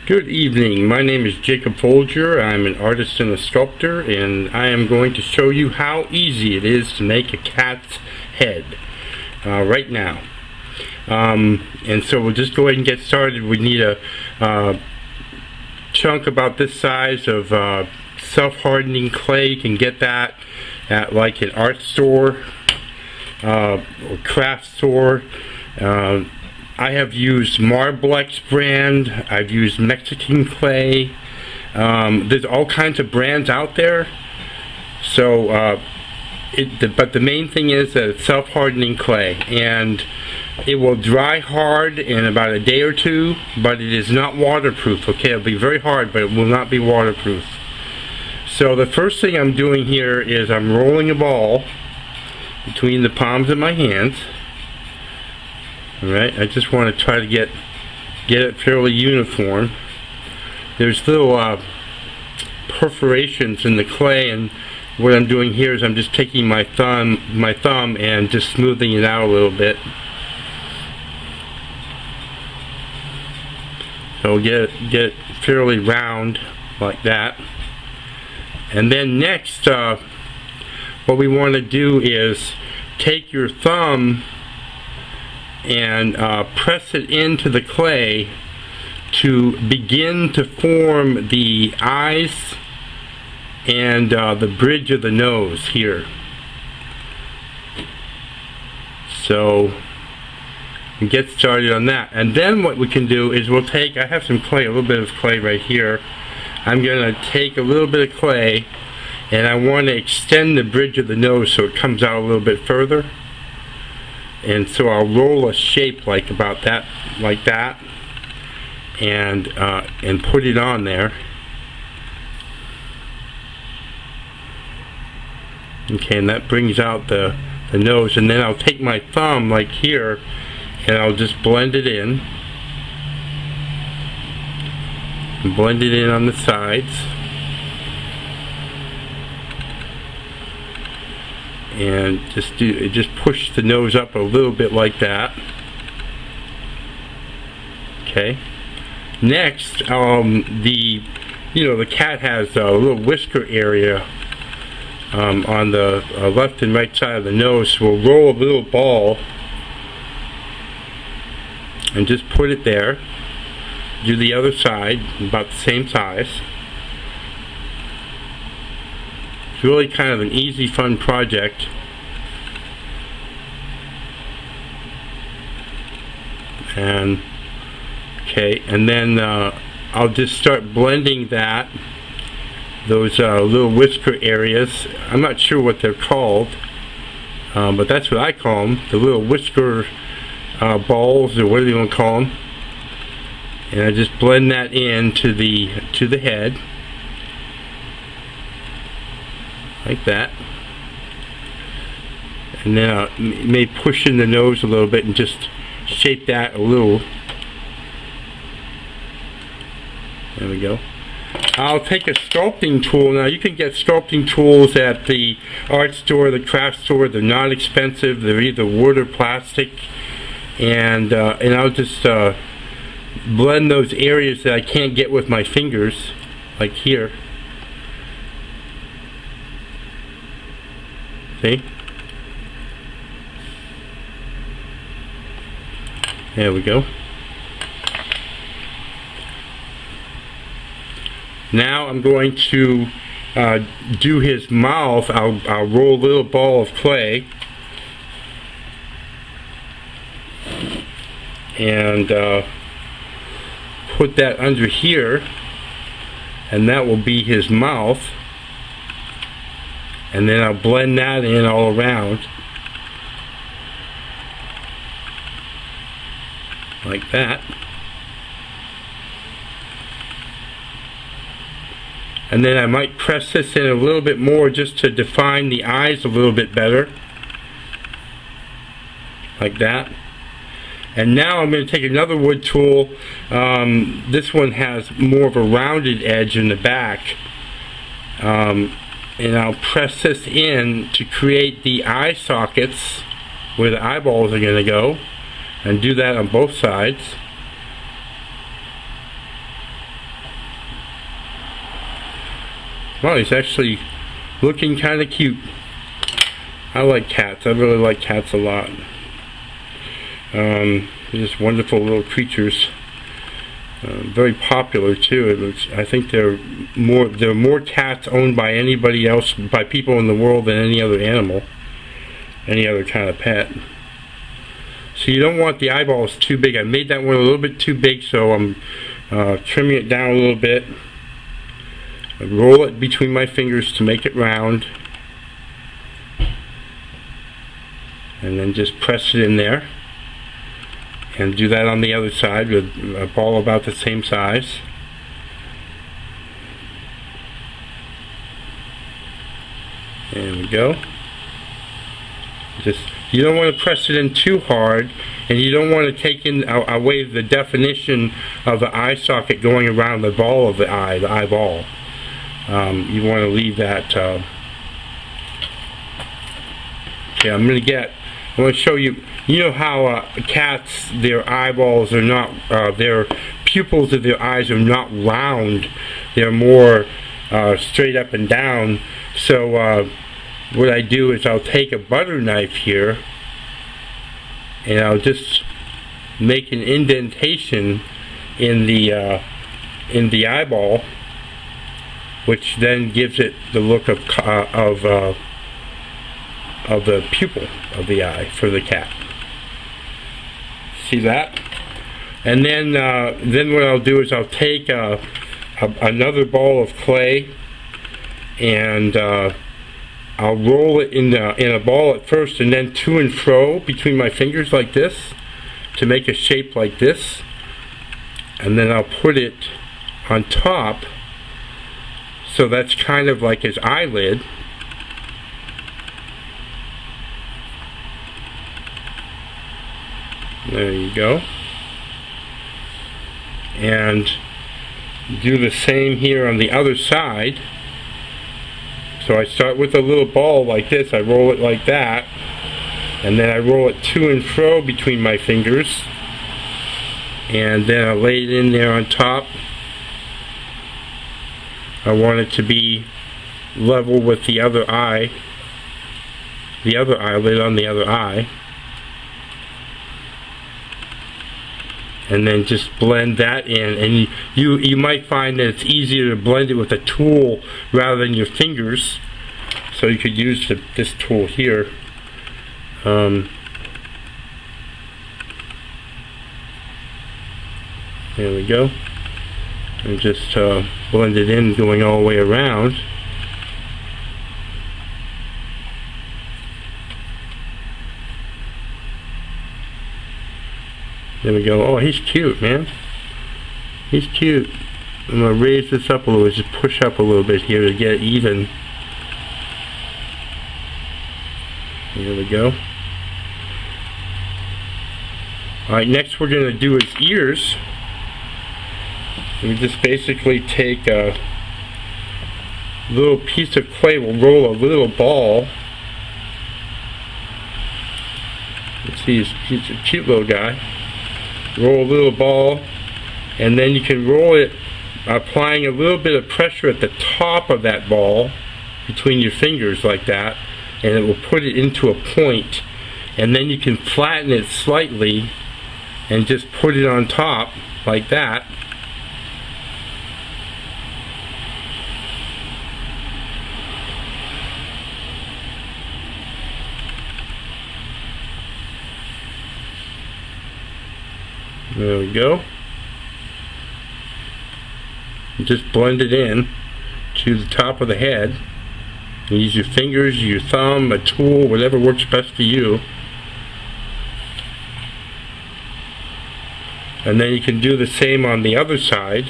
Good evening. My name is Jacob Folger. I'm an artist and a sculptor, and I am going to show you how easy it is to make a cat's head right now. And so we'll just go ahead and get started. We need a chunk about this size of self-hardening clay. You can get that at like an art store or craft store. I have used Marblex brand. I've used Mexican clay. There's all kinds of brands out there. So, but the main thing is that it's self-hardening clay, and it will dry hard in about a day or two. But it is not waterproof. Okay, it'll be very hard, but it will not be waterproof. So the first thing I'm doing here is I'm rolling a ball between the palms of my hands. Alright, I just want to try to get it fairly uniform. There's little perforations in the clay, and what I'm doing here is I'm just taking my thumb and just smoothing it out a little bit. So get it fairly round like that. And then next, what we want to do is take your thumb and press it into the clay to begin to form the eyes and the bridge of the nose here. So we get started on that, and then what we can do is we'll take, I have some clay, a little bit of clay right here. I'm going to take a little bit of clay, and I want to extend the bridge of the nose so it comes out a little bit further. And so I'll roll a shape like about that, like that, and put it on there. Okay, and that brings out the nose. And then I'll take my thumb like here, and I'll just blend it in. And blend it in on the sides. And just push the nose up a little bit like that. Okay. Next, the cat has a little whisker area on the left and right side of the nose. So we'll roll a little ball and just put it there. Do the other side about the same size. It's really kind of an easy, fun project. And okay, and then I'll just start blending those little whisker areas. I'm not sure what they're called, but that's what I call them, the little whisker balls, or whatever you want to call them. And I just blend that into the head. Like that. And then I may push in the nose a little bit and just shape that a little. There we go. I'll take a sculpting tool. Now you can get sculpting tools at the art store, the craft store. They're not expensive. They're either wood or plastic. And I'll just blend those areas that I can't get with my fingers, like here. See? There we go. Now I'm going to do his mouth. I'll roll a little ball of clay and put that under here, and that will be his mouth. And then I'll blend that in all around. Like that. And then I might press this in a little bit more just to define the eyes a little bit better. Like that. And now I'm going to take another wood tool. This one has more of a rounded edge in the back. And I'll press this in to create the eye sockets where the eyeballs are going to go, and do that on both sides. Wow, he's actually looking kind of cute. I like cats. I really like cats a lot. They're just wonderful little creatures. Very popular too. I think there are more cats owned by anybody else, by people in the world, than any other animal, any other kind of pet. So you don't want the eyeballs too big. I made that one a little bit too big, so I'm trimming it down a little bit. I roll it between my fingers to make it round, and then just press it in there. And do that on the other side with a ball about the same size. There we go. You don't want to press it in too hard, and you don't want to take away the definition of the eye socket going around the ball of the eye, the eyeball. You want to leave that. Okay, I want to show you. You know how cats, their eyeballs are not, their pupils of their eyes are not round. They're more straight up and down. So what I do is I'll take a butter knife here, and I'll just make an indentation in the eyeball, which then gives it the look of the pupil of the eye for the cat. See that? And then what I'll do is I'll take another ball of clay, and I'll roll it in a ball at first, and then to and fro between my fingers like this to make a shape like this, and then I'll put it on top, so that's kind of like his eyelid. There you go. And do the same here on the other side. So I start with a little ball like this, I roll it like that, and then I roll it to and fro between my fingers, and then I lay it in there on top. I want it to be level with the other eye, the other eyelid on the other eye. And then just blend that in, and you might find that it's easier to blend it with a tool rather than your fingers, so you could use this tool here. There we go, and just blend it in, going all the way around. There we go. Oh, he's cute, man. He's cute. I'm going to raise this up a little, just push up a little bit here to get it even. There we go. Alright, next we're going to do his ears. We just basically take a little piece of clay, we'll roll a little ball. Let's see, he's a cute little guy. Roll a little ball, and then you can roll it applying a little bit of pressure at the top of that ball between your fingers like that, and it will put it into a point, and then you can flatten it slightly and just put it on top like that. There we go. Just blend it in to the top of the head. Use your fingers, your thumb, a tool, whatever works best for you. And then you can do the same on the other side.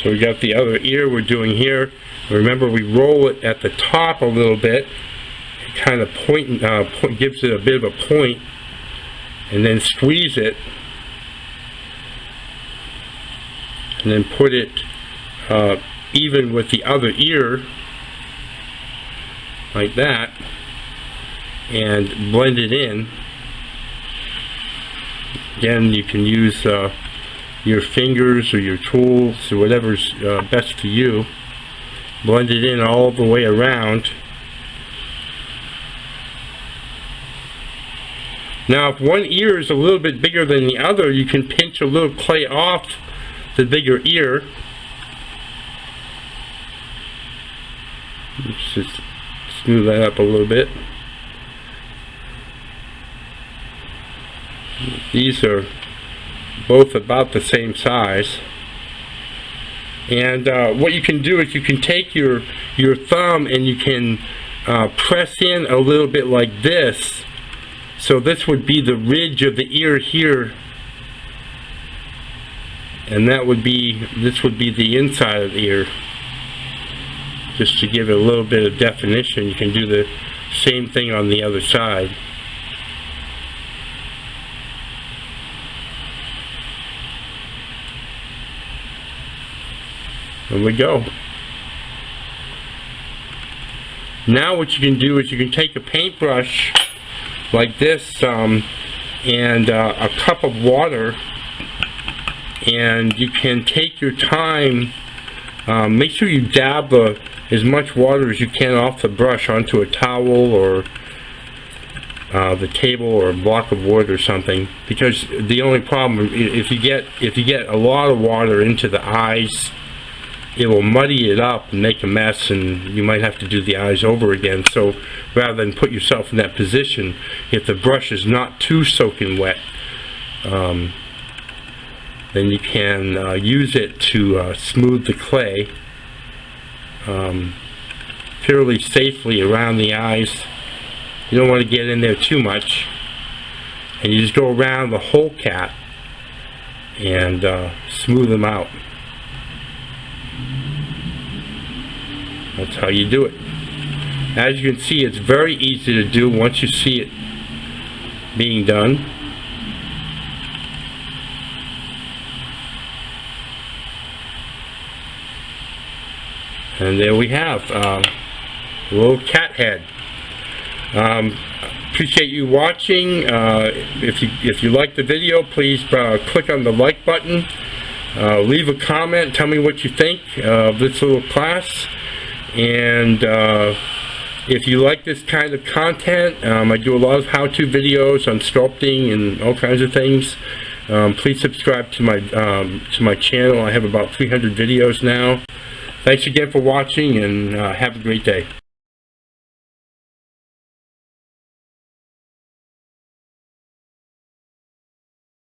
So we got the other ear we're doing here. Remember, we roll it at the top a little bit. It kind of gives it a bit of a point, and then squeeze it, and then put it even with the other ear, like that, and blend it in. Again, you can use your fingers or your tools or whatever's best for you. Blend it in all the way around. Now, if one ear is a little bit bigger than the other, you can pinch a little clay off the bigger ear. Let's just smooth that up a little bit. These are both about the same size. And what you can do is you can take your thumb and you can press in a little bit like this. So this would be the ridge of the ear here, and this would be the inside of the ear. Just to give it a little bit of definition, you can do the same thing on the other side. There we go. Now what you can do is you can take a paintbrush like this and a cup of water, and you can take your time. Make sure you dab as much water as you can off the brush onto a towel or the table or a block of wood or something, because the only problem, if you get a lot of water into the eyes, it will muddy it up and make a mess, and you might have to do the eyes over again. So rather than put yourself in that position, if the brush is not too soaking wet, then you can use it to smooth the clay fairly safely around the eyes. You don't want to get in there too much, and you just go around the whole cat and smooth them out. That's how you do it. As you can see, it's very easy to do once you see it being done. And there we have a little cat head. Appreciate you watching. If you like the video, please click on the like button. Leave a comment. Tell me what you think of this little class. And if you like this kind of content, I do a lot of how-to videos on sculpting and all kinds of things. Please subscribe to my channel. I have about 300 videos now. Thanks again for watching, and have a great day.